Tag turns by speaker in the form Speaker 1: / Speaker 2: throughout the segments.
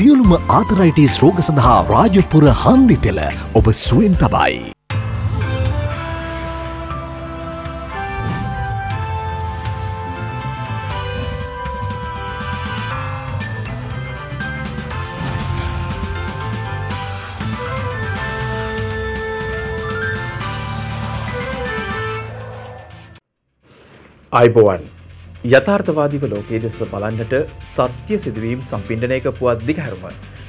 Speaker 1: සියලුම ආතරයිටිස් රෝග සඳහා රාජපුර හන්දි තෙල ඔබ සුවෙන් තබයි.
Speaker 2: අයිබෝවන් යථාර්ථවාදීව ලෝකයේ දෙස බලන්නට සත්‍ය සිදුවීම් සම්පින්ඩනයක පුවත් දිගහැරුම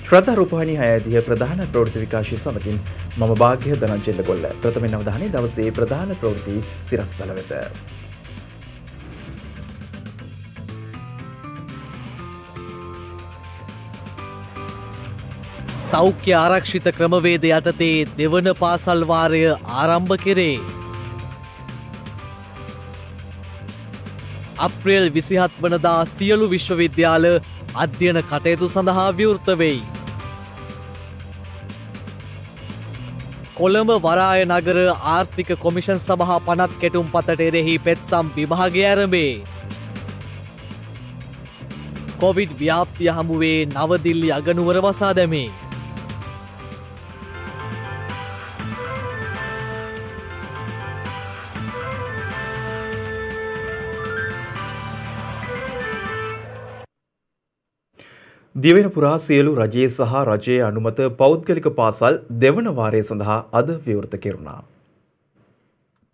Speaker 2: ශ්‍රද්ධා රූපවාහිනී 6 ප්‍රධාන ප්‍රවෘත්ති විකාශය සමගින් මම භාග්‍ය ධනංජය ගොල්ල ප්‍රථමයෙන් අවධානය දවසේ ප්‍රධාන ප්‍රවෘත්ති සිරස්තල වෙත.
Speaker 3: සෞඛ්‍ය ආරක්ෂිත ක්‍රමවේද යටතේ දෙවන පාසල් වාරය ආරම්භ කෙරේ. අප්‍රේල් 27 වනදා සියලු විශ්වවිද්‍යාල අධ්‍යයන කටයුතු සඳහා විවෘත වෙයි. කොළඹ වරාය නගර ආර්ථික කොමිෂන් සභා පනත් කෙටුම්පතට එරෙහි පෙත්සම් විභාගය ආරම්භේ. කොවිඩ් ව්‍යාප්තිය හමුවේ නවදිල්ලි අගනුවර වසා දැමේ.
Speaker 2: දිවෙන පුරා සියලු රජයේ සහ රජයේ අනුමත පෞද්ගලික පාසල් දෙවන වාරය සඳහා අද විවෘත කෙරුණා.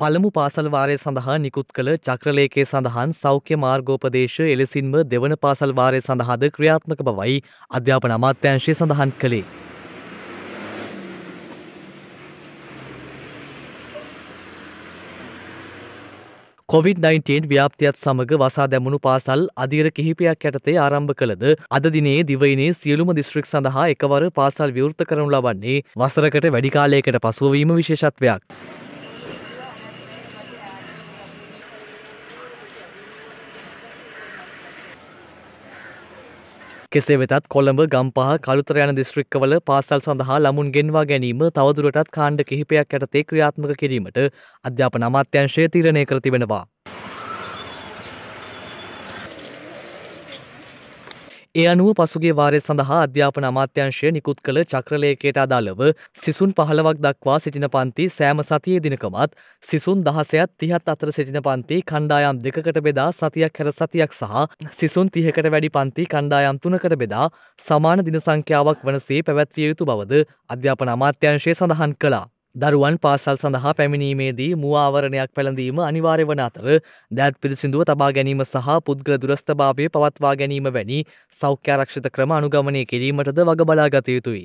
Speaker 3: පළමු පාසල් වාරය සඳහා නිකුත් කළ චක්‍රලේඛයේ සඳහන් සෞඛ්‍ය මාර්ගෝපදේශ එලෙසින්ම දෙවන පාසල් වාරය සඳහාද ක්‍රියාත්මක බවයි අධ්‍යාපන අමාත්‍යාංශය සඳහන් කළේ. COVID-19 ව්‍යාප්තියත් සමග වසා දැමුණු පාසල් අධීර කිහිපයක් යටතේ ආරම්භ කළද අද දිනේ දිවයිනේ සියලුම දිස්ත්‍රික් සඳහා එකවර පාසල් විවෘත කරනු ලබන්නේ වසරකට වැඩි කාලයකට පසුව වීම විශේෂත්වයක්. කෙසේ වෙතත් කොළඹ ගම්පහ කළුතර යන දිස්ත්‍රික්කවල පාසල් සඳහා ළමුන් ගෙන්වා ගැනීම තවදුරටත් කාණ්ඩ කිහිපයක් යටතේ ක්‍රියාත්මක කිරීමට අධ්‍යාපන අමාත්‍යාංශය තීරණය කර තිබෙනවා. ඒ අනුව පසුගිය වාරය සඳහා අධ්‍යාපන අමාත්‍යාංශය නිකුත් කළ චක්‍රලේඛයට අදාළව සිසුන් 15ක් දක්වා සිටින පන්ති සෑම සතියේ දිනකමත් සිසුන් 16ත් 30ත් අතර සිටින පන්ති කණ්ඩායම් දෙකකට බෙදා සතියක් හැර සතියක් සහ සිසුන් 30කට වැඩි පන්ති කණ්ඩායම් 3කට බෙදා සමාන දින සංඛ්‍යාවක් වනසේ පැවැත්විය යුතු බවද අධ්‍යාපන අමාත්‍යාංශය සඳහන් කළා. දරුවන් පාසල් සඳහා පැමිණීමේදී මුව ආවරණයක් පැළඳීම අනිවාර්ය වන අතර දෑත් පිළිසිඳුව තබා ගැනීම සහ පුද්ගල දුරස්ථභාවය පවත්වා ගැනීම වැනි සෞඛ්‍ය ආරක්ෂිත ක්‍රම අනුගමනය කිරීමටද වග බලා ගත යුතුයි.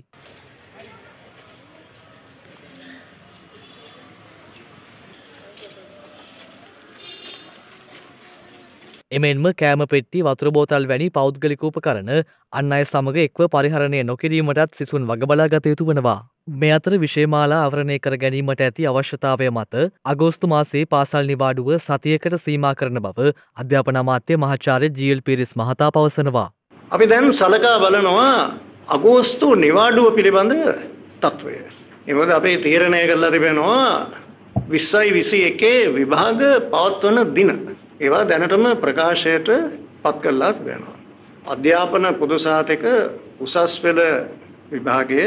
Speaker 3: එමෙන්ම කෑම පෙට්ටි වතුර බෝතල් වැනි පෞද්ගලික උපකරණ අන් අය සමග එක්ව පරිහරණය නොකිරීමටත් සිසුන් වග බලා ගත යුතු වනවා. මේ අතර විෂයමාලා ආවරණය කර ගැනීමට ඇති අවශ්‍යතාවය මත අගෝස්තු මාසයේ පාසල් නිවාඩුව සතියකට සීමා කරන බව අධ්‍යාපන අමාත්‍ය මහාචාර්ය ජී.එල්. පීරිස් මහතා පවසනවා.
Speaker 4: අපි දැන් සලකා බලනවා අගෝස්තු නිවාඩුව පිළිබඳ තත්ත්වය. ඒ මොකද අපේ තීරණය කරලා තිබෙනවා 2021 විභාග පවත්වන දින. ඒවා දැනටම ප්‍රකාශයට පත් කරලා තිබෙනවා. අධ්‍යාපන පොදු සහතික උසස් පෙළ විභාගය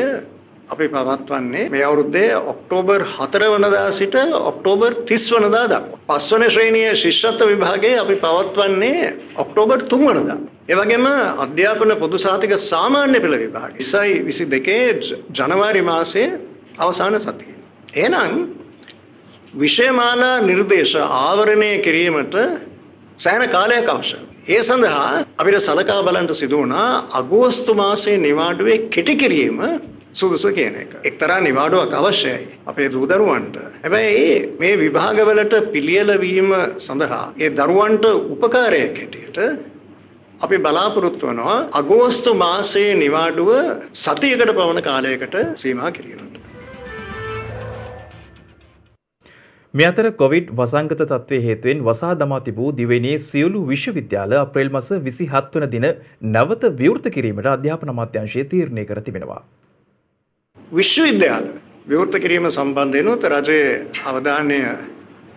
Speaker 4: අපි පවත්වන්නේ මේ අවුරුද්දේ ඔක්තෝබර් 4 වෙනිදා සිට ඔක්තෝබර් 30 වෙනිදා දක්වා. පස්වන ශ්‍රේණියේ ශිෂ්‍යත්ව විභාගය අපි පවත්වන්නේ ඔක්තෝබර් 3 වෙනිදා. ඒ වගේම අධ්‍යාපන පොදු සහතික සාමාන්‍ය පෙළ විභාගය 2022 ජනවාරි මාසයේ අවසාන සතියේ. එහෙනම් විෂයමාලා නිර්දේශ ආවරණය කිරීමට සෑහෙන කාලයක් අවශ්‍යයි. ඒ සඳහා අපිට සලකා බලන්න සිදු වුණා අගෝස්තු මාසයේ නිවාඩුවේ කෙටි කිරීම සුදුසු කියන එක. එක්තරා නිවාඩුවක් අවශ්‍යයි අපේ දූ දරුවන්ට. හැබැයි මේ විභාගවලට පිළියෙල වීම සඳහා ඒ දරුවන්ට උපකාරයක් හැටියට අපි බලාපොරොත්තු වෙනවා අගෝස්තු මාසයේ නිවාඩුව සතියකට පමණ කාලයකට සීමා කිරීමට.
Speaker 2: මේ අතර කොවිඩ් වසංගත තත්ත්වයේ හේතුවෙන් වසා දමා තිබූ දිවයිනේ සියලු විශ්වවිද්‍යාල අප්‍රේල් මාස 27 වන දින නැවත විවෘත කිරීමට අධ්‍යාපන අමාත්‍යාංශය තීරණය කර තිබෙනවා.
Speaker 4: විශ්වවිද්‍යාල විවෘත කිරීම සම්බන්ධයෙන් රජයේ අවධානය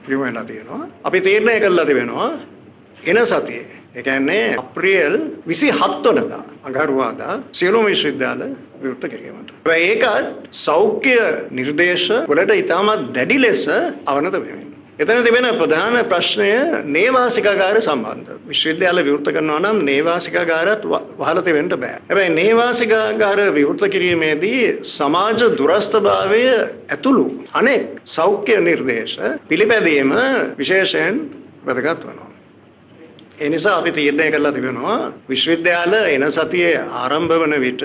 Speaker 4: යොමු වෙලා තියෙනවා. අපි තීරණය කළා තිබෙනවා එන සතියේ ඒ කියන්නේ අප්‍රේල් 27 වෙනිදා අඟහරුවාදා සියලුම විශ්වවිද්‍යාල විවෘත කිරීමට. ඒකත් සෞඛ්‍ය නිර්දේශ වලට ඉතාමත් දැඩි ලෙස අවනත වෙමින්. එතන තිබෙන ප්‍රධාන ප්‍රශ්නය නේවාසිකාගාර සම්බන්ධ. විශ්වවිද්‍යාල විවෘත කරනවා නම් නේවාසිකාගාරත් වහලා තිබෙන්න බෑ. හැබැයි නේවාසිකාගාර විවෘත කිරීමේදී සමාජ දුරස්ථභාවය ඇතුළු අනෙක් සෞඛ්‍ය නිර්දේශ පිළිපැදීම විශේෂයෙන් වැදගත් වෙනවා. ඒ නිසා අපි තීරණය කළා තිබෙනවා විශ්වවිද්‍යාල එන සතියේ ආරම්භ වන විට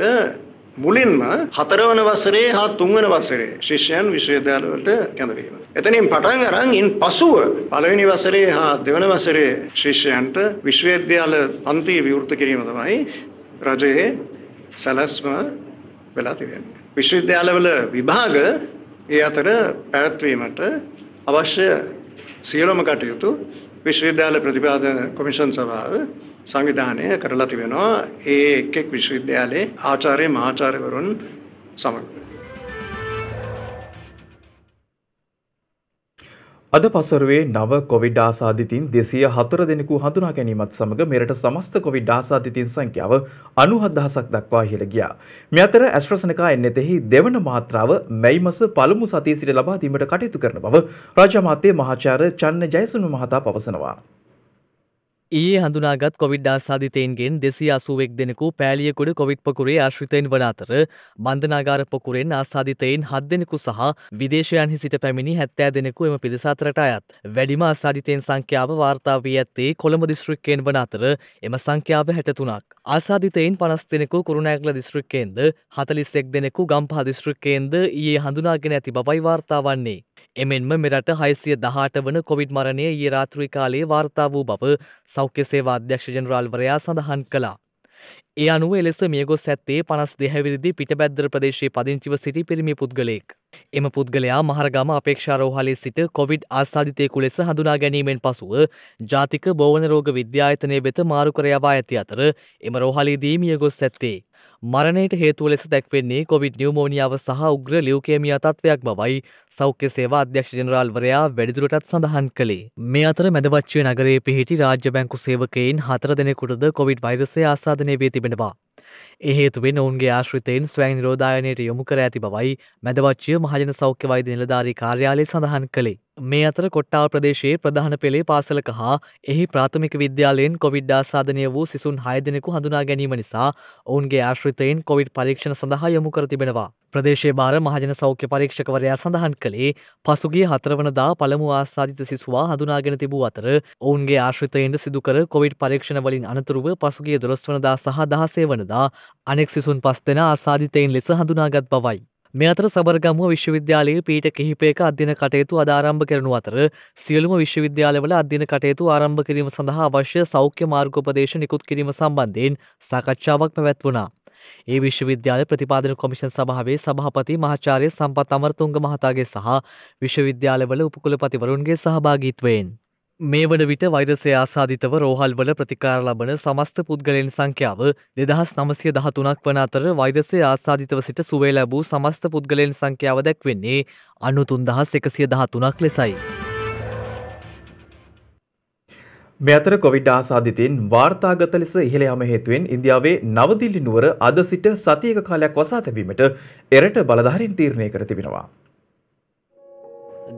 Speaker 4: මුලින්ම 4 වන වසරේ හා 3 වන වසරේ ශිෂ්‍යයන් විශ්වවිද්‍යාල වලට කැඳවීම. එතනින් පටන් අරන් ඉන් පසුව පළවෙනි වසරේ හා දෙවන වසරේ ශිෂ්‍යයන්ට විශ්වවිද්‍යාල පන්ති විවෘත කිරීම තමයි රජයේ සැලැස්ම වෙලා තිබෙන්නේ. විශ්වවිද්‍යාලවල විභාග ඒ අතර පැවැත්වීමට අවශ්‍ය සියලුම කටයුතු විශ්වවිද්‍යාල ප්‍රතිපාදන කොමිෂන් සභාව සංවිධානය කරලා තිබෙනවා ඒ එක් විශ්වවිද්‍යාලයේ ආචාර්ය මහාචාර්යවරුන් සමග.
Speaker 2: අද පසරුවේ නව කොවිඩ් ආසාදිතින් 204 දෙනෙකු හඳුනා ගැනීමත් සමග මෙරට සමස්ත කොවිඩ් ආසාදිතින් සංඛ්‍යාව 97000ක් දක්වා ඉහළ ගියා. මේ අතර ඇස්ට්‍රාසෙනකා එන්නතෙහි දෙවන මාත්‍රාව මැයි මාස පළමු සතියේ සිට ලබා දීමට කටයුතු කරන බව රාජ්‍ය අමාත්‍ය මහාචාර්ය චන්න ජයසුන් මහතා පවසනවා.
Speaker 3: ඊයේ හඳුනාගත් කොවිඩ් ආසාදිතයින්ගෙන් 281 දෙනෙකු පෑලියගොඩ කොවිඩ් පොකුරේ ආශ්‍රිතයින් වන අතර බන්ධනාගාර පොකුරෙන් ආසාදිතයින් 7 දෙනෙකු සහ විදේශයන්හි සිට පැමිණි 70 දෙනෙකු එම පිරිස අතරට අයත්. වැඩිම ආසාදිතයින් සංඛ්‍යාව වාර්තා වී ඇත්තේ කොළඹ දිස්ත්‍රික්කයෙන් වන අතර එම සංඛ්‍යාව 63ක්. ආසාදිතයින් 50 දෙනෙකු කුරුණෑගල දිස්ත්‍රික්කයෙන්ද 41 දෙනෙකු ගම්පහ දිස්ත්‍රික්කයෙන්ද ඊයේ හඳුනාගෙන ඇති බවයි වාර්තා වන්නේ. එමෙන්ම මෙරට 618 වන කොවිඩ් මරණය ඊයේ රාත්‍රී කාලයේ වාර්තා වූ බව සෞඛ්‍ය සේවා අධ්‍යක්ෂ ජෙනරාල්වරයා සඳහන් කළා. ඒ අනුව එලෙස මියගොස් ඇත්තේ 52 හැවිරිදි පිටබැද්දර ප්‍රදේශයේ පදිංචිව සිටි පිරිමි පුද්ගලයෙක්. එම පුද්ගලයා මහරගම අපේක්ෂා රෝහලේ සිට කොවිඩ් ආසාදිතයෙකු ලෙස හඳුනා ගැනීමෙන් පසුව ජාතික බෝවන රෝග විද්‍යායතනය වෙත මාරු කර යවා ඇති අතර එම රෝහලේදී මියගොස් ඇත්තේ. මරණයට හේතුව ලෙස දැක්වෙන්නේ කොවිඩ් නියුමෝනියාව සහ උග්‍ර ලියුකේමියා තත්ත්වයක් බවයි සෞඛ්‍ය සේවා අධ්‍යක්ෂ ජෙනරාල්වරයා වැඩිදුරටත් සඳහන් කළේ. මේ අතර මැදවච්චුව නගරයේ පිහිටි රාජ්‍ය බැංකු සේවකයින් 4 දෙනෙකුටද කොවිඩ් වෛරසය ආසාදනය වී තිබෙනවා. ඒ හේතුවෙන් ඔවුන්ගේ ආශ්‍රිතයින් ස්වයං නිරෝධායනයට යොමු කර ඇති බවයි මැදවච්චිය මහජන සෞඛ්‍ය වෛද්‍ය නිලධාරී කාර්යාලය සඳහන් කළේ. මේ අතර කොට්ටාව ප්‍රදේශයේ ප්‍රධාන පෙළේ පාසලක හා එහි ප්‍රාථමික විද්‍යාලයෙන් කොවිඩ් ආසාදනය වූ සිසුන් 6 දෙනෙකු හඳුනා ගැනීම නිසා ඔවුන්ගේ ආශ්‍රිතයින් කොවිඩ් පරීක්ෂණ සඳහා යොමු කර තිබෙනවා. ප්‍රදේශයේ භාර මහජන සෞඛ්‍ය පරීක්ෂකවරයා සඳහන් කළේ පසුගිය 4 වනදා පළමු ආසාදිත සිසුවා හඳුනාගෙන තිබූ අතර ඔවුන්ගේ ආශ්‍රිතයින්ට සිදු කර කොවිඩ් පරීක්ෂණ වලින් අනතුරුව පසුගිය 12 වනදා සහ 16 වනදා අනෙක් සිසුන් 5 දෙනා ආසාදිතයින් ලෙස හඳුනාගත් බවයි. මේ අතර සබරගමුව විශ්වවිද්‍යාලයේ පීඨ කිහිපයක අධ්‍යයන කටයුතු අද ආරම්භ කරනු අතර සියලුම විශ්වවිද්‍යාලවල අධ්‍යයන කටයුතු ආරම්භ කිරීම සඳහා අවශ්‍ය සෞඛ්‍ය මාර්ගෝපදේශ නිකුත් කිරීම සම්බන්ධයෙන් සාකච්ඡාවක් පැවැත්වුණා. ඒ විශ්වවිද්‍යාල ප්‍රතිපාදන කොමිෂන් සභාවේ සභාපති මහාචාර්ය සම්පත් අමරතුංග මහතාගේ සහ විශ්වවිද්‍යාලවල උපකුලපතිවරුන්ගේ සහභාගීත්වයෙන් මේ වන විට වෛරසය ආසාදිතව රෝහල්වල ප්‍රතිකාර ලබන සමස්ත පුද්ගලයන් සංඛ්‍යාව 2913ක් වන අතර වෛරසය ආසාදිතව සිට සුවය ලැබූ සමස්ත පුද්ගලයන් සංඛ්‍යාව දැක්වෙන්නේ 93113ක් ලෙසයි.
Speaker 2: මේ අතර කොවිඩ් ආසාදිතයින් වාර්තාගත ලෙස ඉහළ යාම හේතුවෙන් ඉන්දියාවේ නවදිල්ලි නුවර අද සිට සතියක කාලයක් වසා තැබීමට එරට බලධාරීන් තීරණය කර තිබෙනවා.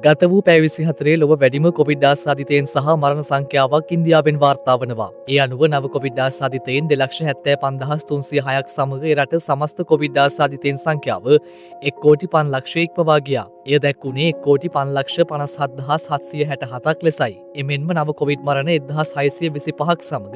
Speaker 3: ගත වූ පැය 24 ලොව වැඩිම කොවිඩ් ආසාදිතයින් සහ මරණ සංඛ්‍යාවක් ඉන්දියාවෙන් වාර්තා වනවා. ඒ අනුව නව කොවිඩ් ආසාදිතයින් 2,75,306ක් සමග රට සමස්ත කොවිඩ් ආසාදිතයින් සංඛ්‍යාව 1,05,00,000 ඉක්මවා ගියා. එය දැක්වුණේ 1,57,767ක් ලෙසයි. එමෙන්ම නව කොවිඩ් මරණ 1,625ක් සමග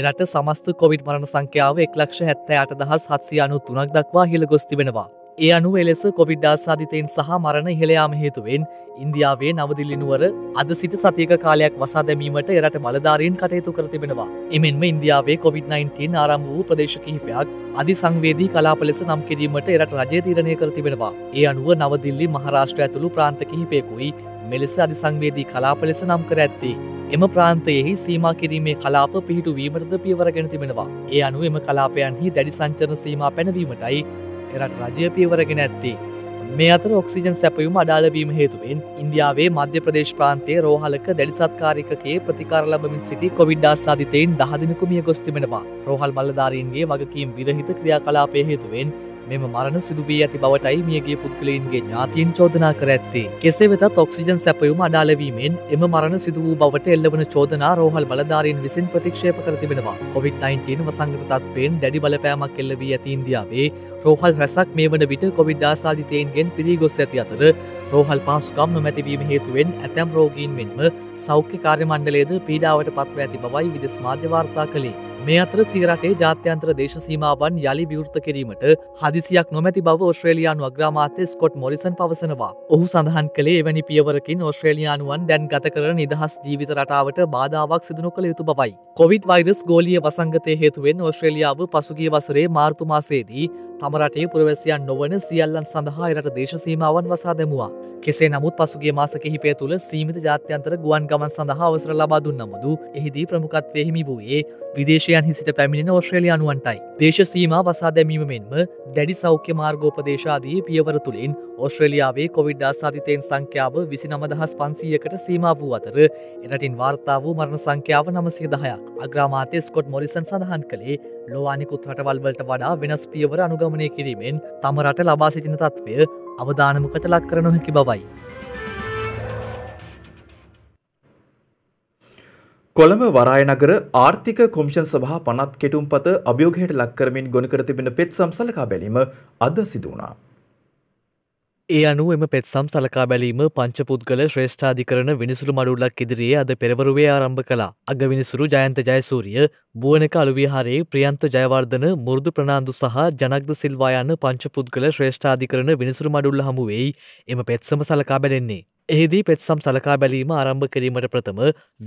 Speaker 3: රට සමස්ත කොවිඩ් මරණ සංඛ්‍යාව 1,78,793ක් දක්වා ඉහළ ගොස් තිබෙනවා. ඒ අනුව එලෙස කොවිඩ් ආසාදිතයින් සහ මරණ ඉහළ යාම හේතුවෙන් ඉන්දියාවේ නවදිල්ලි නුවර අද සිට සතියක කාලයක් වසා දැමීමට එරට බලධාරීන් කටයුතු කර තිබෙනවා. එමෙන්ම ඉන්දියාවේ COVID-19 ආරම්භ වූ ප්‍රදේශ කිහිපයක් අධිසංවේදී කලාප ලෙස නම් කිරීමට එරට රජය තීරණය කර තිබෙනවා. ඒ අනුව නවදිල්ලි මහරාෂ්ට්‍ර ඇතුළු ප්‍රාන්ත කිහිපයකුයි මෙලෙස අධිසංවේදී කලාප ලෙස නම් කර ඇත්තේ. එම ප්‍රාන්තයෙහි සීමා කිරීමේ කලාප පිහිටුවීමටද පියවරගෙන තිබෙනවා. ඒ අනුව එම කලාපයන්හි දැඩි සංචරණ සීමා පැනවීමටයි එරට රජය පියවරගෙන ඇත්තේ. මේ අතර ඔක්සිජන් සැපයුම අඩාල වීම හේතුවෙන් ඉන්දියාවේ මධ්‍ය ප්‍රදේශ ප්‍රාන්තයේ රෝහලක දැඩි සත්කාරිකකේ ප්‍රතිකාර ලබමින් සිටි කොවිඩ් ආසාදිතයින් 10 දිනක මිය ගොස් තිබෙනවා. රෝහල් බලධාරීන්ගේ වගකීම් විරහිත ක්‍රියාකලාපයේ හේතුවෙන් මෙම මරණ සිදු වී ඇති බවටයි මියගිය පුද්ගලයින්ගේ ඥාතීන් චෝදනා කර ඇත්තේ. කෙසේ වෙතත් ඔක්සිජන් සැපයුම අඩාල වීමෙන් එම මරණ සිදු වූ බවට එල්ලවන චෝදනා රෝහල් බලධාරීන් විසින් ප්‍රතික්ෂේප කර තිබෙනවා. කොවිඩ්-19 වසංගත තත්ත්වයෙන් දැඩි බලපෑමක් එල්ල වී ඇති ඉන්දියාවේ රෝහල් රැසක් මේ වන විට කොවිඩ් ආසාදිතයින්ගෙන් පිරී ගොස් ඇති අතර රෝහල් පහසුකම් නොමැතිවීම හේතුවෙන් ඇතැම් රෝගීන් මෙන්ම සෞඛ්‍ය කාර්ය මණ්ඩලයේද පීඩාවට පත්ව ඇති බවයි විදෙස් මාධ්‍ය වාර්තා කළේ. මේ අතර සිය රටේ ජාත්‍යන්තර දේශ සීමාවන් යළි විවෘත කිරීමට හදිසියක් නොමැති බව ඕස්ට්‍රේලියානු අග්‍රාමාත්‍ය ස්කොට් මොරිසන් පවසනවා. ඔහු සඳහන් කළේ එවැනි පියවරකින් ඕස්ට්‍රේලියානුවන් දැන් ගත කරන නිදහස් ජීවිත රටාවට බාධාවක් සිදු නොකළ යුතු බවයි. කොවිඩ් වෛරස් ගෝලීය වසංගතය හේතුවෙන් ඕස්ට්‍රේලියාව පසුගිය වසරේ මාර්තු මාසයේදී තම රටේ පුරවැසියන් නොවන සියල්ලන් සඳහා එරට දේශ සීමාවන් වසා දැමුවා. කෙසේ නමුත් පසුගිය මාස කිහිපය තුළ සීමිත ජාත්‍යන්තර ගුවන් ගමන් සඳහා අවසර ලබා දුන් නමුදු එහිදී ප්‍රමුඛත්වයේ හිමි වූයේ විදේශයන්හි සිට පැමිණෙන ඕස්ට්‍රේලියානුවන්ටයි. දේශ සීමා වසා දැමීම මෙන්ම දැඩි සෞඛ්‍ය මාර්ගෝපදේශ ආදී පියවර තුළින් ඕස්ට්‍රේලියාවේ කොවිඩ් ආසාදිතයින් සංඛ්‍යාව 29500කට සීමා වූ අතර එරටින් වාර්තා වූ මරණ සංඛ්‍යාව 910ක්. අග්‍රාමාත්‍ය ස්කොට් මොරිසන් සඳහන් කළේ ලෝ අනිකුත් රටවල් වලට වඩා වෙනස් පියවර අනුගමනය කිරීමෙන් තම රට ලබා සිටින තත්ත්වය අවදානමකට ලක් කර නොහැකි බවයි.
Speaker 2: කොළඹ වරාය නගර ආර්ථික කොමිෂන් සභා පනත් කෙටුම්පත අභියෝගයට ලක් කරමින් ගොනු කර තිබෙන පෙත්සම් සලකා බැලීම අද සිදු වුණා.
Speaker 3: ඒ අනුව එම පෙත්සම් සලකා බැලීම පංචපුද්ගල ශ්‍රේෂ්ඨාධිකරණ විනිසුරු මඩුල්ලක් ඉදිරියේ අද පෙරවරුවේ ආරම්භ කළා. අගවිනිසුරු ජයන්ත ජයසූරිය, බුවනක අලුවිහාරයේ ප්‍රියන්ත ජයවර්ධන, මුරුදු ප්‍රනාන්දු සහ ජනග්ද සිල්වා යන පංචපුද්ගල ශ්‍රේෂ්ඨාධිකරණ විනිසුරු මඩුල්ල හමුවෙයි එම පෙත්සම සලකා බැලෙන්නේ. එහිදී පෙත්සම් සලකා බැලීම ආරම්භ කිරීමට ප්‍රථම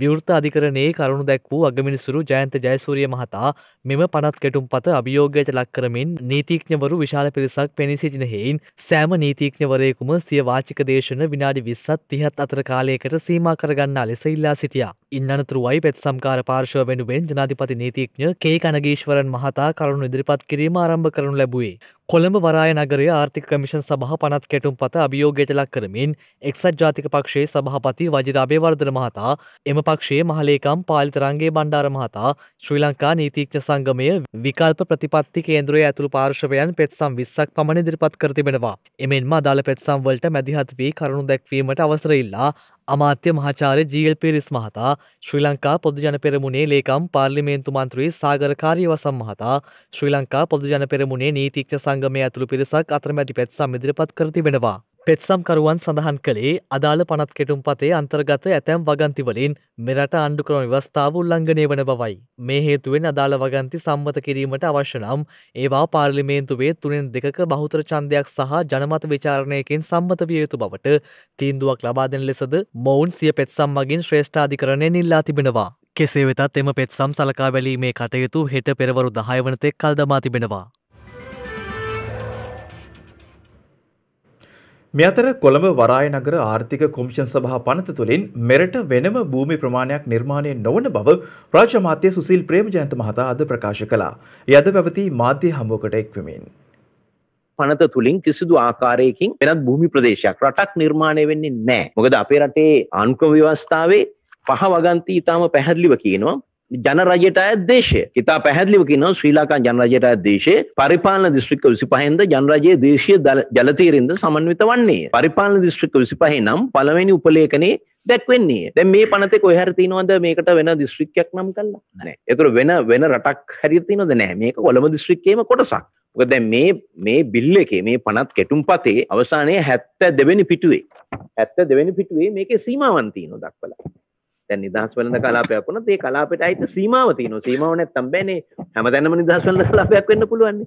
Speaker 3: විවෘත අධිකරණයේ කරුණු දැක් වූ අගමිනිසුරු ජයන්ත ජයසූරිය මහතා මෙම පනත් කෙටුම්පත අභියෝගයට ලක් කරමින් නීතිඥවරු විශාල පිරිසක් පෙනී සිටින හේයින් සෑම නීතිඥවරයෙකුම සිය වාචික දේශන විනාඩි 20ත් 30ත් අතර කාලයකට සීමා කරගන්නා ලෙස ඉල්ලා සිටියා. ඉන් අනතුරුවයි පෙත්සම්කාර පාර්ශ්ව වෙනුවෙන් ජනාධිපති නීතිඥ කේ කනගීශ්වරන් මහතා කරුණු ඉදිරිපත් කිරීම ආරම්භ කරනු ලැබුවේ. කොළඹ වරාය නගරයේ ආර්ථික කමිෂන් සභා පනත් කෙටුම්පත අභියෝගයට ලක් කරමින් එක්සත් ජාතික පක්ෂයේ සභාපති වජිර අබේවර්ධන මහතා, එම පක්ෂයේ මහලේකම් පාලිත රංගේ බණ්ඩාර මහතා, ශ්‍රී ලංකා නීතිඥ සංගමය විකල්ප ප්‍රතිපත්ති කේන්ද්‍රයේ ඇතුළු පාර්ශවයන් පෙත්සම් 20ක් පමණ ඉදිරිපත් කර තිබෙනවා. එමෙන්ම අදාළ පෙත්සම් වලට මැදිහත් වී කරුණු දැක්වීමට අවසර ඉල්ලා අමාත්‍ය මහාචාර්ය ජී.එල්. පීරිස් මහතා, ශ්‍රී ලංකා පොදු ජන පෙරමුණේ ලේකම් පාර්ලිමේන්තු මන්ත්‍රී සාගර කාර්යවසම් මහතා, ශ්‍රී ලංකා පොදු ජන පෙරමුණේ නීතිඥ සංගමය ඇතුළු පිරිසක් අතරමැදි පෙත්සම් ඉදිරිපත් කර තිබෙනවා. පෙත්සම්කරුවන් සඳහන් කළේ අදාළ පනත් කෙටුම්පතේ අන්තර්ගත ඇතැම් වගන්තිවලින් මෙරට ආණ්ඩුක්‍රම ව්‍යවස්ථාව උල්ලංඝනය වන බවයි. මේ හේතුවෙන් අදාළ වගන්ති සම්මත කිරීමට අවශ්‍ය නම් ඒවා පාර්ලිමේන්තුවේ 3/2ක බහුතර ඡන්දයක් සහ ජනමත විචාරණයකින් සම්මත විය යුතු බවට තීන්දුවක් ලබා දෙන ලෙසද මොවුන් සිය පෙත්සම් මගින් ශ්‍රේෂ්ඨාධිකරණයෙන් ඉල්ලා තිබෙනවා. කෙසේ වෙතත් එම පෙත්සම් සලකා බැලීමේ කටයුතු හෙට පෙරවරු 10 වන තෙක් කල් දමා තිබෙනවා.
Speaker 2: මේ අතර කොළඹ වරාය නගර ආර්ථික කොමිෂන් සභා පනත තුළින් මෙරට වෙනම භූමි ප්‍රමාණයක් නිර්මාණය නොවන බව රාජ්‍ය අමාත්‍ය සුසිල් ප්‍රේමජයන්ත මහතා අද ප්‍රකාශ කළා. ඒ අද පැවති මාධ්‍ය හමුවකට එක්වෙමින්
Speaker 5: පනත තුලින් කිසිදු ආකාරයකින් වෙනත් භූමි ප්‍රදේශයක් රටක් නිර්මාණය වෙන්නේ නැහැ. මොකද අපේ රටේ ආණ්ඩුක්‍රම ව්‍යවස්ථාවේ පහ වගන්ති ඊටාම පැහැදිලිව කියනවා ජන රජයට අයත් දේශය. ඉතා පැහැදිලිව කියනවා ශ්‍රී ලංකා ජන රජයට අයත් දේශය පරිපාලන දිස්ත්‍රික්ක 25න්ද ජන රජයේ දේශීය ජල තීරින්ද සමන්විත වන්නේ. පරිපාලන දිස්ත්‍රික්ක 25 නම් පළවෙනි උපලේඛනයේ දැක්වෙන්නේ. දැන් මේ පනතේ කොහේ හරි තියෙනවද මේකට වෙන දිස්ත්‍රික්කයක් නම් කරලා? නැහැ. ඒතර වෙන රටක් හරියට තියෙනවද? නැහැ. මේක කොළඹ දිස්ත්‍රික්කයේම කොටසක්. මොකද දැන් මේ බිල් එකේ මේ පනත් කෙටුම්පතේ අවසානයේ 72 වෙනි පිටුවේ 72 වෙනි පිටුවේ මේකේ සීමාවන් තියෙනවා දක්වලා. දැන් නිදහස් වෙළඳ කලාපයක් වුණත් ඒ කලාපයට අයිති සීමාව තියෙනවා. සීමාව නැත්තම් බෑනේ හැමතැනම නිදහස් වෙළඳ කලාපයක් වෙන්න පුළුවන්.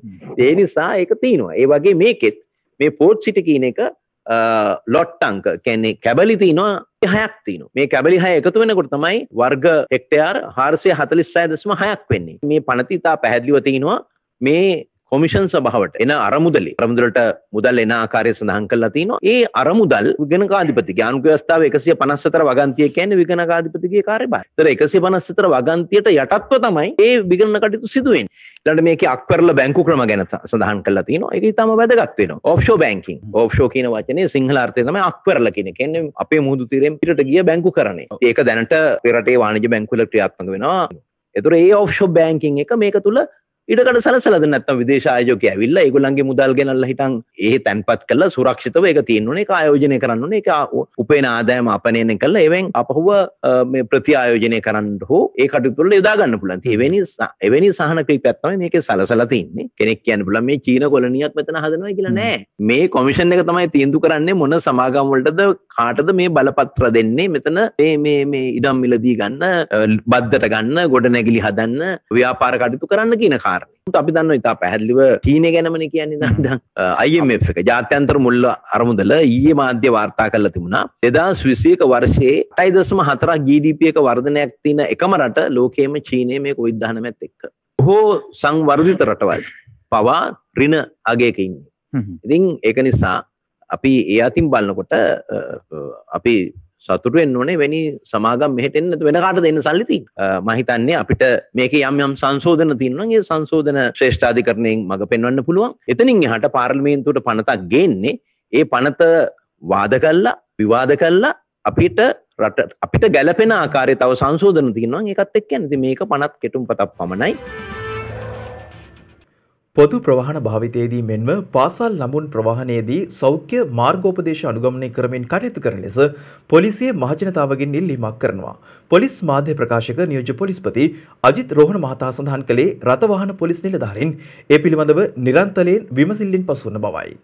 Speaker 5: ඒ නිසා ඒක තියෙනවා. ඒ වගේ මේකෙත් මේ පෝට් සිටි කියන එක ලොට් අංක කියන්නේ කැබලි තියෙනවා 6ක් තියෙනවා. මේ කැබලි 6 එකතු වෙනකොට තමයි වර්ග හෙක්ටයාර් 446.6ක් වෙන්නේ. මේ පනත ඉතා පැහැදිලිව තියෙනවා මේ කොමිෂන් සභාවට එන අරමුදලට මුදල් එන ආකාරය සඳහන් කරලා තිනවා. ඒ අරමුදල් විගණකාධිපතිගේ ආණ්ඩුව ව්‍යවස්ථාවේ 154 වගන්තිය කියන්නේ විගණකාධිපතිගේ කාර්යභාරය. ඒතර 154 වගන්තියට යටත්ව තමයි ඒ විගණන කටයුතු සිදු වෙන්නේ. ඊළඟට මේකේ අක්වරල බැංකු ක්‍රම ගැන සඳහන් කරලා තිනවා. ඒක ඊටම වැදගත් වෙනවා. ඔෆ්ෂෝර් බැංකින්. ඔෆ්ෂෝර් කියන වචනේ සිංහල අර්ථය තමයි අක්වරල කියන එක. කියන්නේ අපේ මුහුදු තීරයෙන් පිටට ගිය බැංකු කරණය. ඒක දැනට රටේ වාණිජ්‍ය බැංකුවල ක්‍රියාත්මක වෙනවා. ඒතර ඒ ඔෆ්ෂෝර් බැංකින් එක මේක තුල ඉඩකඩ සලසලාද නැත්නම් විදේශ ආයෝජකයෝ ඇවිල්ලා ඒගොල්ලන්ගේ මුදල් ගෙනල්ලා හිටන් ඒ තැන්පත් කරලා සුරක්ෂිතව ඒක තියෙන්න ඕනේ. ඒක ආයෝජනය කරන්න ඕනේ. ඒක උපේන ආදායම අපනයන කළා එවෙන් අපහුව මේ ප්‍රති ආයෝජනය කරන්න හෝ ඒ කටයුතු වල යොදා ගන්න පුළුවන්. එවැනි සහන ක්‍රියාවක් තමයි මේකේ සලසලා තින්නේ. කෙනෙක් කියන්න පුළුවන් මේ චීන කොලනියක් මෙතන හදනවා කියලා නෑ. මේ කොමිෂන් එක තමයි තීන්දුව කරන්නේ මොන සමාගම් වලටද කාටද මේ බලපත්‍ර දෙන්නේ. මෙතන මේ ඉඩම් මිලදී ගන්න, බද්දට ගන්න, ගොඩනැගිලි හදන්න, ව්‍යාපාර කටයුතු කරන්න කියන අපි දන්නවා ඉතා පැහැදිලිව චීනය ගැනමනේ කියන්නේ. දැන් IMF එක ජාත්‍යන්තර මුල්ල අරමුදල ඊයේ මාධ්‍ය වාර්තා කරලා තිබුණා 2021 වර්ෂයේ 8.4 GDP එක වර්ධනයක් තියෙන එකම රට ලෝකයේම චීනය මේ COVID-19ත් එක්ක. බොහෝ සංවර්ධිත රටවල් පවා ඍණ අගයක ඉන්නේ. ඉතින් ඒක නිසා අපි ඒ අතින් බලනකොට අපි සතුටු වෙන්න ඕනේ වෙනි සමාගම් මෙහෙට එන්න වෙන කාටද එන්න සල්ලි තියෙන්නේ. මම හිතන්නේ අපිට මේකේ යම් සංශෝධන තියෙනවා නම් ඒ සංශෝධන ශ්‍රේෂ්ඨාධිකරණයෙන් මඟ පෙන්වන්න පුළුවන්. එතනින් එහාට පාර්ලිමේන්තුවට පනතක් ගේන්නේ ඒ පනත වාද කළා විවාද කළා අපිට ගැළපෙන ආකාරයේ තව සංශෝධන තියෙනවා. ඒකත් එක්ක යන්නේ. ඉතින් මේක පනත් කෙටුම්පතක් පමණයි.
Speaker 2: පොදු ප්‍රවාහන භාවිතයේදී මෙන්ම පාසල් ළමුන් ප්‍රවාහනයේදී සෞඛ්‍ය මාර්ගෝපදේශ අනුගමනය කරමින් කටයුතු කරන ලෙස පොලිසිය මහජනතාවගෙන් ඉල්ලීමක් කරනවා. පොලිස් මාධ්‍ය ප්‍රකාශක නියෝජ්‍ය පොලිස්පති අජිත් රෝහණ මහතා සඳහන් කළේ රථවාහන පොලිස් නිලධාරීන් ඒ පිළිබඳව නිරන්තරයෙන් විමසිල්ලෙන් පසුවන බවයි.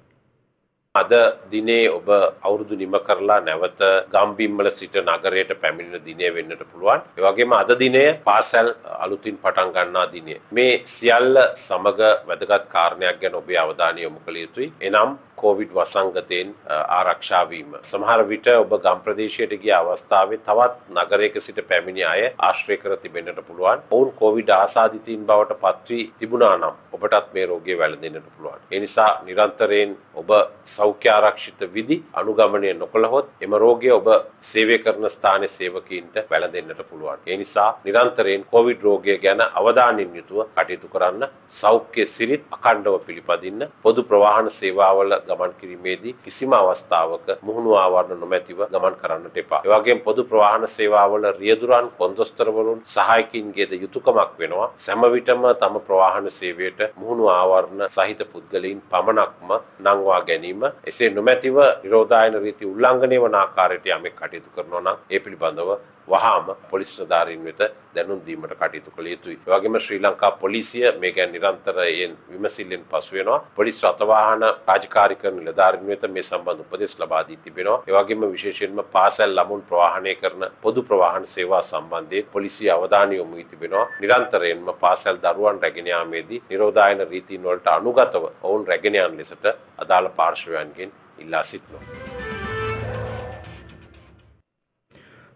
Speaker 6: අද දිනේ ඔබ අවුරුදු නිම කරලා නැවත ගම්බිම්වල සිට නගරයට පැමිණෙන දිනය වෙන්නට පුළුවන්. ඒ වගේම අද දිනය පාසල් අලුතින් පටන් ගන්නා දිනය. මේ සියල්ල සමග වැදගත් කාරණයක් ගැන ඔබේ අවධානය යොමු කළ යුතුයි. එනම් කොවිඩ් වසංගතයෙන් ආරක්ෂා වීම. සමහර විට ඔබ ගම් ප්‍රදේශයට ගිය අවස්ථාවේ තවත් නගරයක සිට පැමිණි අය ආශ්‍රය කර තිබෙන්නට පුළුවන්. ඔවුන් කොවිඩ් ආසාදිතයින් බවට පත් වී තිබුණා නම් ඔබටත් මේ රෝගය වැළඳෙන්නට පුළුවන්. ඒ නිසා නිරන්තරයෙන් ඔබ සෞඛ්‍ය ආරක්ෂිත විධි අනුගමනය නොකළහොත් එම රෝගය ඔබ සේවය කරන ස්ථානයේ සේවකීන්ට වැළඳෙන්නට පුළුවන්. ඒ නිසා නිරන්තරයෙන් කොවිඩ් රෝගය ගැන අවධානයෙන් යුතුව කටයුතු කරන්න, සෞඛ්‍ය සිරිත් අඛණ්ඩව පිළිපදින්න, පොදු ප්‍රවාහන සේවාවල ගමන් කිරීමේදී කිසිම අවස්ථාවක මුහුණු ආවරණ නොමැතිව ගමන් කරන්නට එපා. ඒ වගේම පොදු ප්‍රවාහන සේවාවල රියදුරන්, කොන්දොස්තරවරුන්, සහායකින්ගේද යුතුයකමක් වෙනවා සෑම විටම තම ප්‍රවාහන සේවයට මුහුණු ආවරණ සහිත පුද්ගලයන් පමණක්ම නංවා ගැනීම. එසේ නොමැතිව නිරෝධායන රීති උල්ලංඝනය වන ආකාරයට යමෙක් කටයුතු කරනවා නම් ඒ පිළිබඳව වහාම පොලිස් නිලධාරීන් වෙත දැනුම් දීමට කටයුතු කළ යුතුයි. ඒ වගේම ශ්‍රී ලංකා පොලිසිය මේ ගැන නිරන්තරයෙන් විමසිල්ලෙන් පසු වෙනවා. පොලිස් රථවාහන රාජකාරී කරන නිලධාරීන් වෙත මේ සම්බන්ධ උපදෙස් ලබා දී තිබෙනවා. ඒ වගේම විශේෂයෙන්ම පාසල් ළමුන් ප්‍රවාහනය කරන පොදු ප්‍රවාහන සේවා සම්බන්ධයෙන් පොලිසිය අවධානය යොමු වී තිබෙනවා. නිරන්තරයෙන්ම පාසල් දරුවන් රැගෙන යාමේදී නිරෝධායන රීතීන් වලට අනුගතව ඔවුන් රැගෙන යන ලෙසට අදාළ පාර්ශවයන්ගෙන් ඉල්ලා සිටිනවා.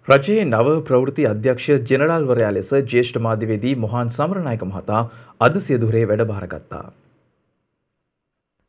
Speaker 2: රජයේ නව ප්‍රවෘත්ති අධ්‍යක්ෂ ජෙනරාල්වරයා ලෙස ජ්‍යෙෂ්ඨ මාධ්‍යවේදී මොහාන් සමරනායක මහතා අද සියදුරේ වැඩභාරගත්තා.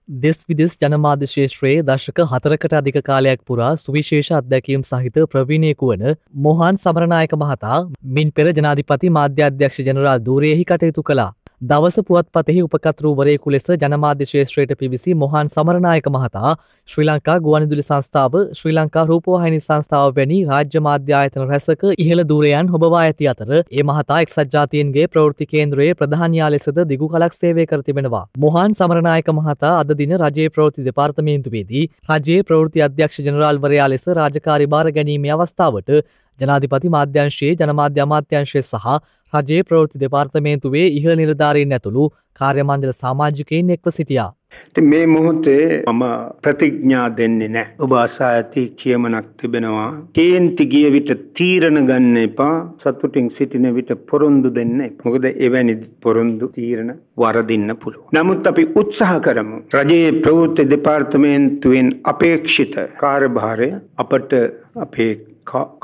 Speaker 3: දෙස් විදෙස් ජනමාධ්‍ය ශේෂ්ත්‍රයේ දශක 4කට අධික කාලයක් පුරා සුවිශේෂ අත්දැකීම් සහිත ප්‍රවීණයෙකු වන මොහාන් සමරනායක මහතා මින් පෙර ජනාධිපති මාධ්‍ය අධ්‍යක්ෂ ජෙනරාල් ධූරයෙහි කටයුතු කළා. දවස පුවත්පතෙහි උපකර්තෘවරයෙකු ලෙස ජනමාධ්‍ය ශේෂ්ත්‍රයට පිවිසි මොහාන් සමරනායක මහතා ශ්‍රී ලංකා ගුවන්විදුලි සංස්ථාව, ශ්‍රී ලංකා රූපවාහිනී සංස්ථාව වැනි රාජ්‍ය මාධ්‍ය ආයතන රැසක ඉහළ ධූරයන් හොබවා ඇති අතර ඒ මහතා එක්සත් ජාතීන්ගේ ප්‍රවෘත්ති කේන්ද්‍රයේ ප්‍රධානියා ලෙසද දිගු කලක් සේවය කර තිබෙනවා. මොහාන් සමරනායක මහතා අද දින රජයේ ප්‍රවෘත්ති දෙපාර්තමේන්තුවේදී රජයේ ප්‍රවෘත්ති අධ්‍යක්ෂ ජෙනරාල්වරයා ලෙස රාජකාරි බාර ගැනීමේ අවස්ථාවට ජනාධිපති මාධ්‍යංශයේ ජනමාධ්‍ය අමාත්‍යාංශය සහ රජයේ ප්‍රවෘත්ති දෙපාර්තමේන්තුවේ ඉහළ නිලධාරීන් ඇතුළු කාර්ය මණ්ඩල සමාජිකයින් එක්ව සිටියා.
Speaker 7: ඉතින් මේ මොහොතේ මම ප්‍රතිඥා දෙන්නේ නැහැ. ඔබ අසා ඇති කියමනක් තිබෙනවා. කේන්ති ගිය විට තීරණ ගන්න එපා. සතුටින් සිටින විට පොරොන්දු දෙන්න එපා. මොකද එවැනි පොරොන්දු තීරණ වරදින්න පුළුවන්. නමුත් අපි උත්සාහ කරමු. රජයේ ප්‍රවෘත්ති දෙපාර්තමේන්තුවෙන් අපේක්ෂිත කාර්යභාරය අපට අපේ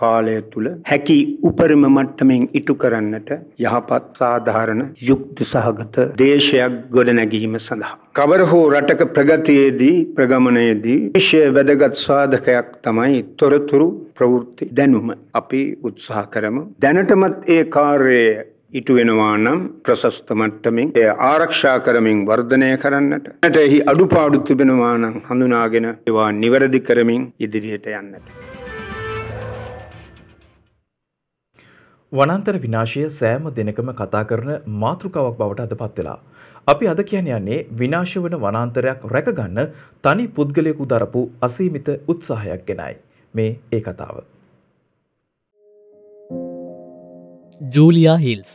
Speaker 7: කාලය තුළ හැකි උපරිම මට්ටමින් ඉටු කරන්නට යහපත් සාධාරණ යුක්ති සහගත දේශයක් ගොඩනැගීම සඳහා. කවර හෝ රටක ප්‍රගතියේදී ප්‍රගමනයේදී විශේෂ වැදගත් සාධකයක් තමයි තොරතුරු ප්‍රවෘත්ති දැනුම. අපි උත්සාහ කරමු. දැනටමත් ඒ කාර්යය ඉටු වෙනවා නම් ප්‍රශස්ත මට්ටමින් එය ආරක්ෂා කරමින් වර්ධනය කරන්නට. එහි අඩුපාඩු තිබෙනවා නම් හඳුනාගෙන ඒවා නිවැරදි කරමින් ඉදිරියට යන්නට.
Speaker 2: වනාන්තර විනාශය සෑම දිනකම කතා කරන මාතෘකාවක් බවට අදපත් වෙලා. අපි අද කියන්නේ විනාශ වන වනාන්තරයක් රැකගන්න තනි පුද්ගලයෙකු දරපු අසීමිත උත්සාහයක් ගැනයි. මේ ඒ කතාව.
Speaker 3: ජූලියා හිල්ස්.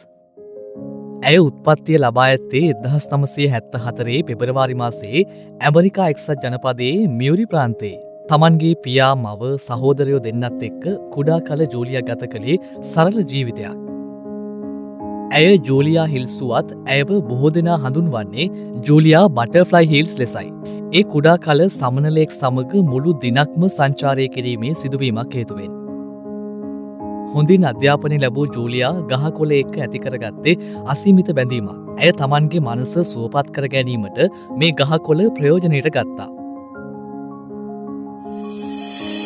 Speaker 3: ඇය උත්පත්තිය ලබා ඇත්තේ 1974 පෙබරවාරි මාසයේ ඇමරිකා එක්සත් ජනපදයේ මියුරි ප්‍රාන්තයේ. තමන්ගේ පියා මව සහෝදරයෝ දෙන්නත් එක්ක කුඩා කල ජූලියා ගත කළේ සරල ජීවිතයක්. ඇය ජූලියා හිල්ස් වුවත් ඇයව බොහෝ දෙනා හඳුන්වන්නේ ජූලියා බටර්ෆ්ලයි හිල්ස් ලෙසයි. ඒ කුඩා කල සමනලෙක් සමග මුළු දිනක්ම සංචාරය කිරීමේ සිදුවීමක් හේතුවෙන්. හොඳින් අධ්‍යාපනය ලැබූ ජූලියා ගහකොළ එක්ක ඇතිකරගත්තේ අසීමිත බැඳීමක්. ඇය තමන්ගේ මනස සුවපත් කර ගැනීමට මේ ගහකොළ ප්‍රයෝජනයට ගත්තා.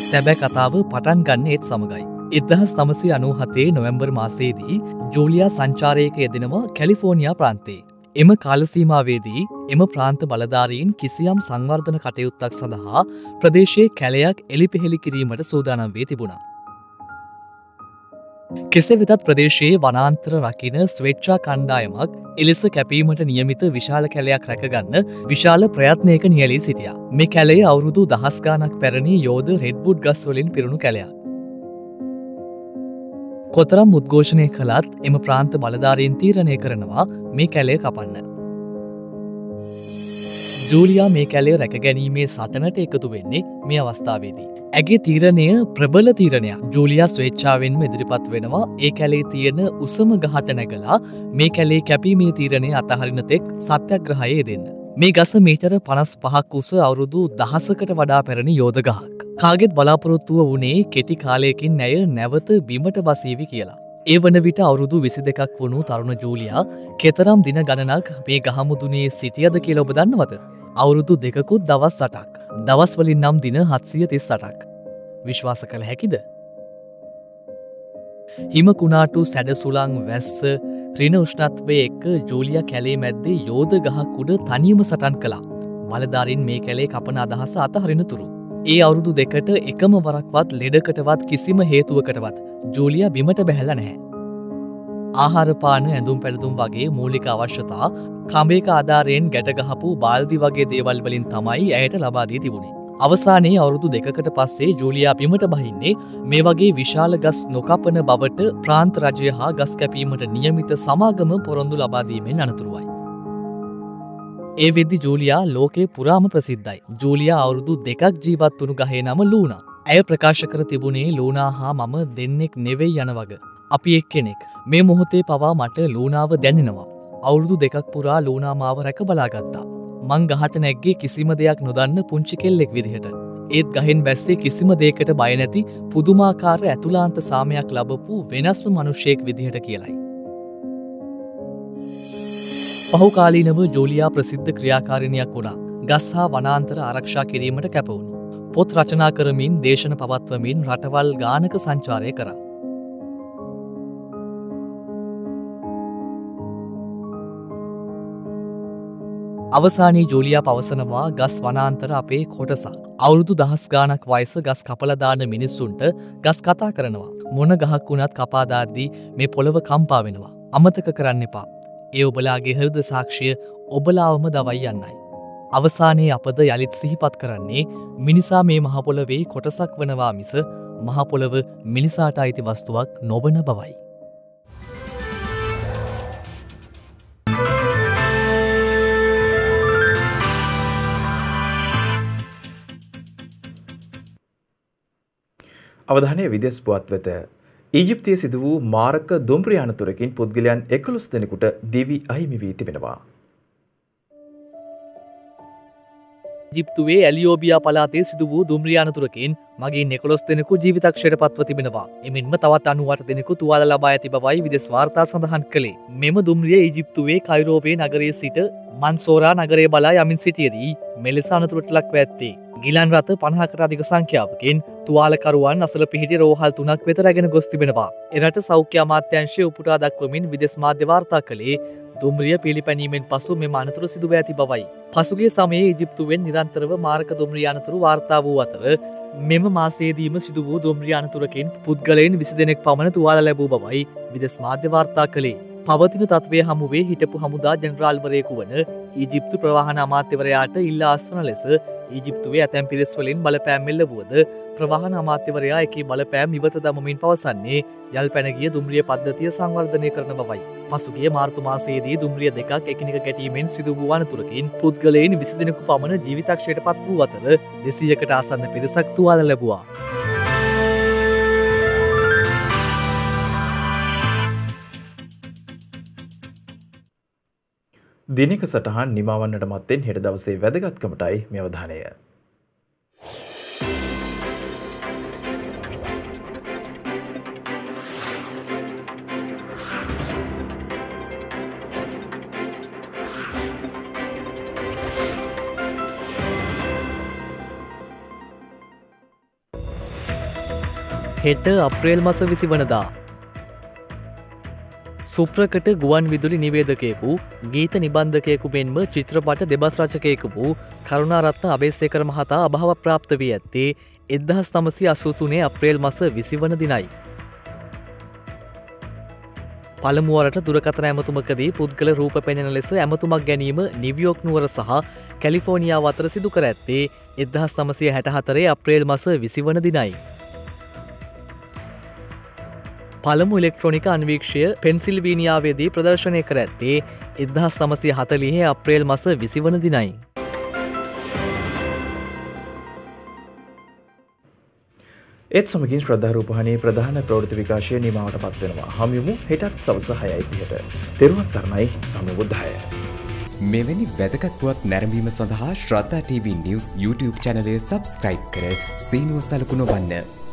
Speaker 3: සැබෑ කතාව පටන් ගන්න ඒත් සමගයි. 1997 නොවැම්බර් මාසයේදී ජූලියා සංචාරයක යෙදෙනවා කැලිෆෝනියා ප්‍රාන්තයේ. එම කාලසීමාවේදී එම ප්‍රාන්ත බලධාරීන් කිසියම් සංවර්ධන කටයුත්තක් සඳහා ප්‍රදේශයේ කැලයක් එළිපෙහෙළි කිරීමට සූදානම් වී තිබුණා. කෙසේ වෙතත් ප්‍රදේශයේ වනාන්තර රකින ස්වේච්ඡා කණ්ඩායමක් එලෙස කැපීමට නියමිත විශාල කැලයක් රැකගන්න විශාල ප්‍රයත්නයක නියැලී සිටියා. මේ කැලේ අවුරුදු දහස් ගාණක් පැරණි යෝධ රෙඩ්වුඩ් ගස් වලින් පිරුණු කැලයක්. කොතරම් උද්ඝෝෂණය කළත් එම ප්‍රාන්ත බලධාරීන් තීරණය කරනවා මේ කැලේ කපන්න. ජූලියා මේ කැලේ රැකගැනීමේ සටනට එකතු වෙන්නේ මේ අවස්ථාවේදී. ඇගේ තීරණය ප්‍රබල තීරණයක්. ජූලියා ස්වේච්ඡාවෙන්ම ඉදිරිපත් වෙනවා ඒ කැලේ තියෙන උසම ගහට නැගලා මේ කැලේ කැපීමේ තීරණය අතහරින තෙක් සත්‍යග්‍රහයේ දෙන්න. මේ ගස මීටර 55ක් උස අවුරුදු දහසකට වඩා පැරණි යෝධ ගහක්. කාගෙත් බලාපොරොත්තුව වුණේ කෙටි කාලයකින් ඇය නැවත බිමට බසීවි කියලා. ඒ වන විට අවුරුදු 22ක් වුණු තරුණ ජූලියා කෙතරම් දින ගණනක් මේ ගහමුදුනේ සිටියද කියලා ඔබ දන්නවද? අවුරුදු 2කුත් දවස් 8ක්. දවස් වලින් නම් දින 738ක්. විශ්වාස කළ හැකිද? හිම කුණාටු සැඩ සුළං වැස්ස ඍණ උෂ්ණත්වයේ එක්ක ජූලියා කැලේ මැද්දේ යෝධ ගහක් උඩ තනියම සටන් කළා. බලධාරීන් මේ කැලේ කපන අදහස අතහරිනතුරු ඒ අවුරුදු 2ට එකම වරක්වත් ලෙඩකටවත් කිසිම හේතුවකටවත් ජූලියා බිමට බැහැලා නැහැ. ආහාර පාන ඇඳුම් පැළඳුම් වගේ මූලික අවශ්‍යතා කඹයක ආධාරයෙන් ගැට ගහපු බාල්දි වගේ දේවල් වලින් තමයි ඇයට ලබා දී තිබුණේ. අවසානයේ අවුරුදු 2කට පස්සේ ජූලියා බිමට බහින්නේ මේ වගේ විශාල ගස් නොකපන බවට ප්‍රාන්ත රජය හා ගස් කැපීමට නියමිත සමාගම පොරොන්දු ලබා දීමෙන් අනතුරුවයි. ඒ වෙද්දි ජූලියා ලෝකේ පුරාම ප්‍රසිද්ධයි. ජූලියා අවුරුදු 2ක් ජීවත් වුණු ගහේ නම ලූනා. ඇය ප්‍රකාශ කර තිබුණේ ලූනා හා මම දෙන්නෙක් නෙවෙයි යන වග. අපි එක්කෙනෙක්. මේ මොහොතේ පවා මට ලූනාව දැනෙනවා. අවුරුදු 2ක් පුරා ලූනා මාව රැක බලාගත්තා. මං ගහට නැග්ගේ කිසිම දෙයක් නොදන්න පුංචි කෙල්ලෙක් විදිහට. ඒත් ගහෙන් බැස්සේ කිසිම දෙයකට බය නැති පුදුමාකාර ඇතුළාන්ත සාමයක් ලබපු වෙනස්ම මිනිසෙක් විදිහට කියලයි. පහුකාලීනව ජූලියා ප්‍රසිද්ධ ක්‍රියාකාරිනියක් වුණා. ගස් හා වනාන්තර ආරක්ෂා කිරීමට කැප වුණු. පොත් රචනා කරමින් දේශන පවත්වමින් රටවල් ගානක සංචාරය කරා. අවසානයේ ජූලියා පවසනවා ගස් වනාන්තර අපේ කොටසක්. අවුරුදු දහස් ගාණක් වයස ගස් කපලා දාන මිනිස්සුන්ට ගස් කතා කරනවා. මොන ගහක් වුණත් කපා දාද්දී මේ පොළව කම්පා වෙනවා. අමතක කරන්න එපා. ඒ ඔබලාගේ හෘද සාක්ෂිය ඔබලාවම දවයි යන්නයි. අවසානයේ අපද යළිත් සිහිපත් කරන්නේ මිනිසා මේ මහ පොළවේ කොටසක් වනවා මිස මහ පොළව මිනිසාට අයිති වස්තුවක් නොවන බවයි.
Speaker 2: අවධානය විදෙස් පුවත් වෙත. ඊජිප්තියේ සිදු වූ මාරක දුම්රිය අනතුරකින් පුද්ගලයන් 11 දෙනෙකුට දිවි අහිමි වී තිබෙනවා.
Speaker 3: ජිප්තුවේ ඇලියෝබියා පළාතේ සිදු වූ දුම්රිය අනතුරකින් මගින් 11 දෙනෙකු ජීවිතක්ෂයට පත්ව තිබෙනවා. එමෙන්ම තවත් 98 දෙනෙකු තුවාල ලබා ඇති බවයි විදේශ වාර්තා සඳහන් කළේ. මෙම දුම්රිය ඊජිප්තුවේ කයිරෝවේ නගරයේ සිට මන්සෝරා නගරය බලා යමින් සිටියේදී මෙලෙස අනතුරට ලක්ව ඇත්තේ. ගිලන් රථ 50කට අධික සංඛ්‍යාවකින් තුවාලකරුවන් අසල පිහිටි රෝහල් 3ක් වෙත රැගෙන ගොස් තිබෙනවා. එරට සෞඛ්‍ය අමාත්‍යාංශය උපුටා දක්වමින් විදේශ මාධ්‍ය වාර්තා කළේ දුම්රිය පිළිපැනීමෙන් පසු මෙම අනතුර සිදුව ඇති බවයි. පසුගිය සමයේ ඊජිප්තුවෙන් නිරන්තරව මාරක දුම්රිය අනතුරු වාර්තා වූ අතර මෙම මාසයේදීම සිදු වූ දුම්රිය අනතුරකින් පුද්ගලයන් 20 දෙනෙක් පමණ තුවාල ලැබූ බවයි විදේශ මාධ්‍ය වාර්තා කළේ. පවතින තත්ත්වය හමුවේ හිටපු හමුදා ජෙනරාල්වරයෙකු වන ඊජිප්තු ප්‍රවාහන අමාත්‍යවරයාට ඉල්ලා අස්වන ලෙස ඊජිප්තුවේ ඇතැම් පිරිස් වලින් බලපෑම් එල්ල වුවද ප්‍රවාහන අමාත්‍යවරයා එකී බලපෑම් ඉවත දමමින් පවසන්නේ යල් පැන ගිය දුම්රිය පද්ධතිය සංවර්ධනය කරන බවයි. පසුගිය මාර්තු මාසයේදී දුම්රිය දෙකක් එකිනෙක ගැටීමෙන් සිදු වූ අනතුරකින් පුද්ගලයන් 20 දෙනෙකු පමණ ජීවිතක්ෂයට පත් වූ අතර 200කට ආසන්න පිරිසක් තුවාල ලැබුවා.
Speaker 2: දිනක සටහන් නිමවන්නට මත්තෙන් හෙට දවසේ වැදගත්කමටයි මේ අවධානය.
Speaker 3: හෙට අප්‍රේල් මස 20 වනදා සුප්‍රකට ගුවන් විදුලි නිවේදකයෙකු ගීත නිබන්ධකයෙකු මෙන්ම චිත්‍රපට දෙබස් රචකයෙකු වූ කරුණාරත්න අබේසේකර මහතා අභාව ප්‍රාප්ත වී ඇත්තේ 1983 අප්‍රේල් මස 20 වන දිනයි. පළමුවරට දුරකථන ඇමතුමකදී පුද්ගල රූප පෙනෙන ලෙස ඇමතුමක් ගැනීම නිව්යෝක් නුවර සහ කැලිෆෝනියාව අතර සිදු කර ඇත්තේ 1964 අප්‍රේල් මස 20 වන දිනයි. පළමු ඉලෙක්ට්‍රොනික අන්වීක්ෂය පෙන්සිල්වීනියාවේදී ප්‍රදර්ශනය කර ඇත්තේ 1940 අප්‍රේල් මස 20 වන දිනයි.
Speaker 2: ඒත් සමගින් ශ්‍රද්ධා රූපවාහිනී ප්‍රධාන ප්‍රවෘත්ති විකාශය නිමාවට පත්වෙනවා. හමුවෙමු හෙටත් සවස 6:30ට. තෙරුවන් සරණයි. නමෝ බුද්ධාය.
Speaker 8: මෙවැනි වැදගත් පුවත් නැරඹීම සඳහා ශ්‍රද්ධා TV News YouTube channel එක subscribe කර සීනුව සලකුණ වන්න.